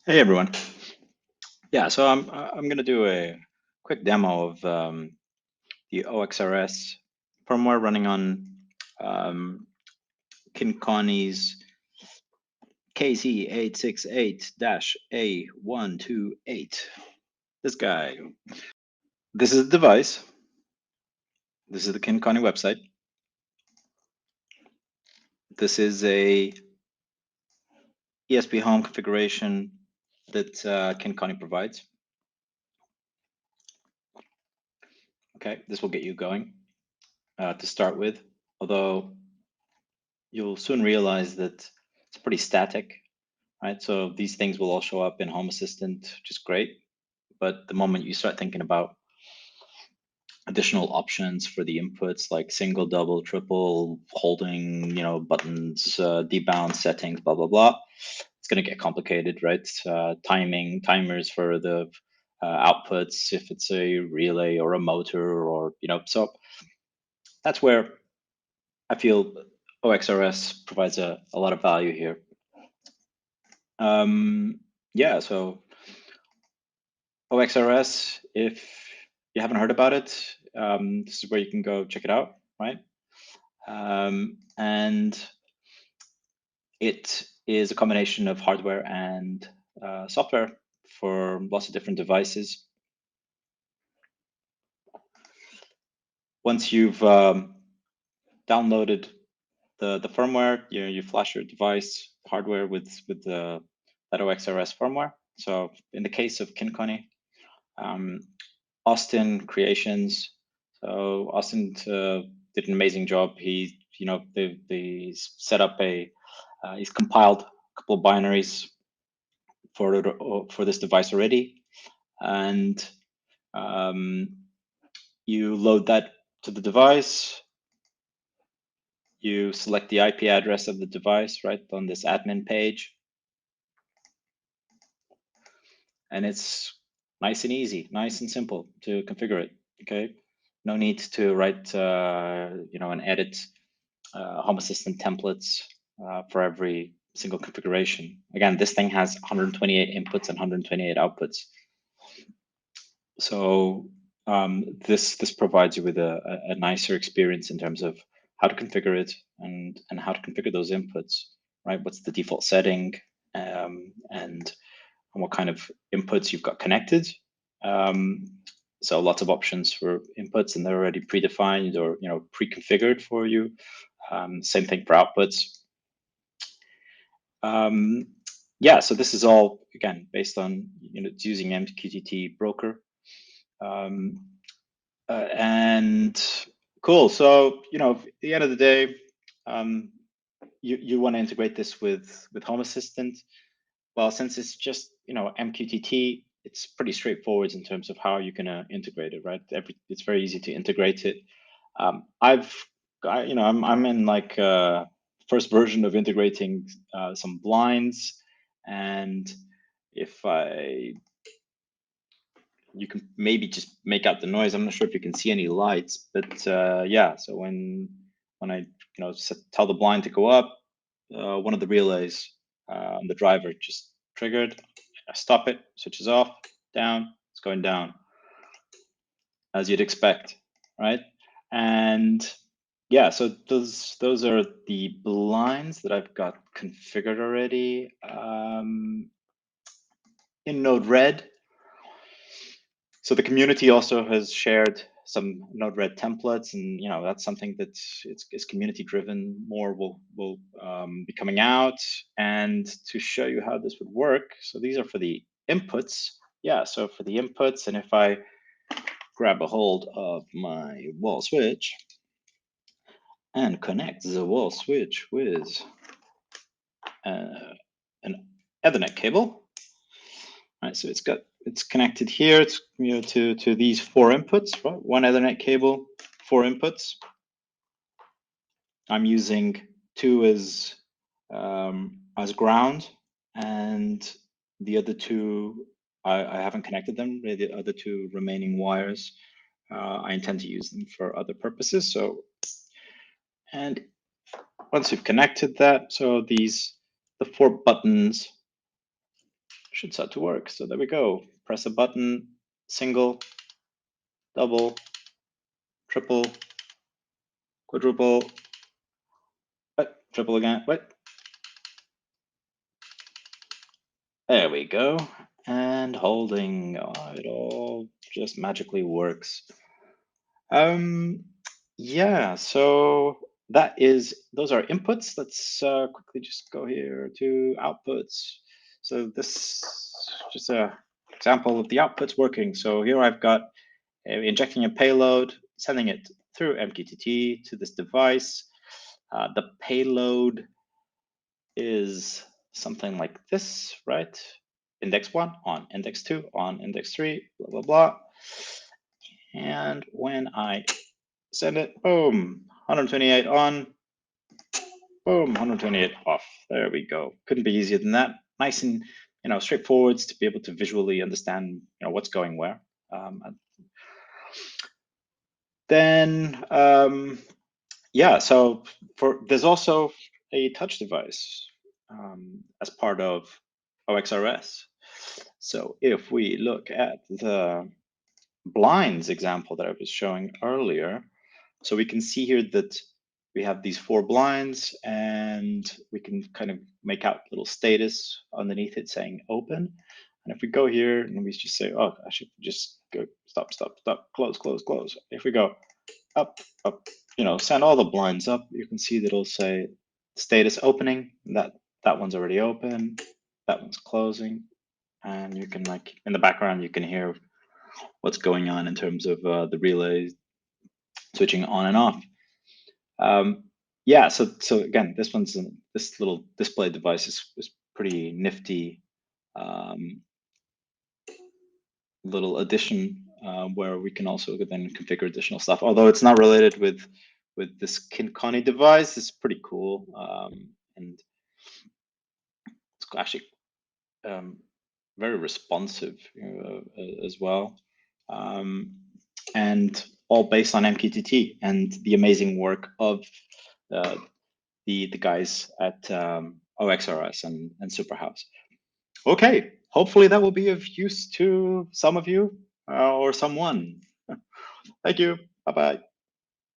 Hey everyone. Yeah, so I'm gonna do a quick demo of the OXRS firmware running on um, Kincony's KC868-A128. This guy. This is the device. This is the Kincony website. This is a ESPhome configuration that Kincony provides. Okay, this will get you going to start with, although you'll soon realize that it's pretty static, right? So these things will all show up in Home Assistant, which is great. But the moment you start thinking about additional options for the inputs like single, double, triple, holding, buttons, debound settings, blah, blah, blah, it's going to get complicated, right? Timers for the outputs, if it's a relay or a motor or, so that's where I feel OXRS provides a lot of value here. Yeah, so OXRS, if you haven't heard about it, this is where you can go check it out, right? And it is a combination of hardware and software for lots of different devices. Once you've downloaded the firmware, you flash your device hardware with that OXRS firmware. So in the case of Kincony, Austin Creations. So Austin did an amazing job. He, they set up he's compiled a couple of binaries for this device already, and you load that to the device. You select the IP address of the device right on this admin page, and it's nice and easy, nice and simple to configure it. Okay, no need to write and edit Home Assistant templates for every single configuration. Again, this thing has 128 inputs and 128 outputs. So this provides you with a nicer experience in terms of how to configure it and how to configure those inputs, right? What's the default setting and what kind of inputs you've got connected. So lots of options for inputs, and they're already predefined or pre-configured for you. Same thing for outputs. Yeah, so this is all again based on it's using MQTT broker, and cool. So at the end of the day, you want to integrate this with Home Assistant. Well, since it's just MQTT, it's pretty straightforward in terms of how you're gonna integrate it, right? It's very easy to integrate it. I'm in like first version of integrating some blinds, and if you can maybe just make out the noise. I'm not sure if you can see any lights, but yeah. So when I tell the blind to go up, one of the relays on the driver just triggered. I stop it, switches off, down. It's going down, as you'd expect, right? And yeah, so those are the blinds that I've got configured already in Node Red. So the community also has shared some Node Red templates, and that's something that is community driven. More will be coming out, and to show you how this would work. So these are for the inputs. Yeah, so for the inputs, and if I grab a hold of my wall switch and connect the wall switch with an Ethernet cable. Right, so it's connected here. It's to these 4 inputs, right? 1 Ethernet cable, 4 inputs. I'm using 2 as ground, and the other 2 I haven't connected them. The other 2 remaining wires I intend to use them for other purposes. So, and once you've connected that, so the 4 buttons should start to work. So there we go. Press a button, single, double, triple, quadruple, triple again, There we go. And holding, it all just magically works. Yeah, so those are inputs. Let's quickly just go here to outputs. So this just a example of the outputs working. So here I've got injecting a payload, sending it through MQTT to this device. The payload is something like this, right? Index 1 on index 2 on index 3, blah, blah, blah. And when I send it, boom, 128 on, boom, 128 off. There we go. Couldn't be easier than that. Nice and straightforward to be able to visually understand what's going where. Then yeah, so there's also a touch device as part of OXRS. So if we look at the blinds example that I was showing earlier, so we can see here that we have these 4 blinds, and we can kind of make out little status underneath it saying open. And if we go here and we just say, oh, I should just go stop, close, close, close. If we go up, send all the blinds up, you can see that it'll say status opening. That one's already open, that one's closing, and you can, like, in the background, you can hear what's going on in terms of the relay switching on and off. Yeah, so again, this little display device is pretty nifty little addition where we can also then configure additional stuff. Although it's not related with this Kincony device, it's pretty cool, and it's actually very responsive as well, and all based on MQTT and the amazing work of the guys at OXRS and Superhouse. Okay, hopefully that will be of use to some of you or someone. Thank you. Bye-bye.